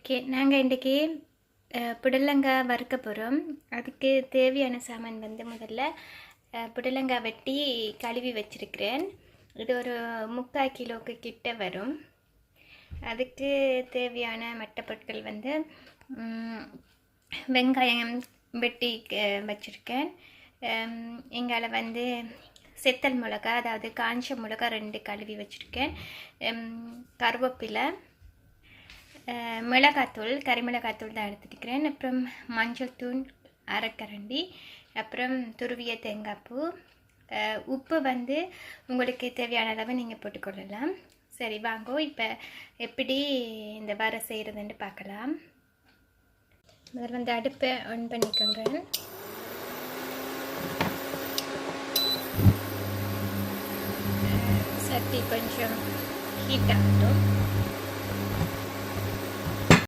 Okay, நாங்கள் இன்றைக்கி புடலங்காய் வறுக்க போகிறோம். அதுக்கு தேவையான சாமான் வந்து முதல்ல புடலங்காய் வெட்டி கழுவி வச்சுருக்கிறேன். இது ஒரு 3/4 கிலோவுக்கு கிட்ட வரும். அதுக்கு தேவையான மற்ற பொருட்கள் வந்து வெங்காயம் வெட்டி வச்சுருக்கேன். எங்கால வந்து செத்தல் மிளகா, அதாவது காஞ்ச மிளகா 2 கழுவி வச்சுருக்கேன். கருவேப்பிலை, மிளகாத்தூள், கறிமிளகாத்தூள் தான் எடுத்துட்டுக்கிறேன். அப்புறம் மஞ்சள் தூள் அரைக்கரண்டி, அப்புறம் துருவிய தேங்காய் பூ, உப்பு வந்து உங்களுக்கு தேவையான அளவு நீங்கள் போட்டுக்கொள்ளலாம். சரி, வாங்கோ இப்போ எப்படி இந்த வரை செய்கிறதுன்னு பார்க்கலாம். முதல்ல வந்து அடுப்பை ஆன் பண்ணிக்கொள்கிறேன். சட்டி கொஞ்சம் ஹீட் ஆகட்டும்.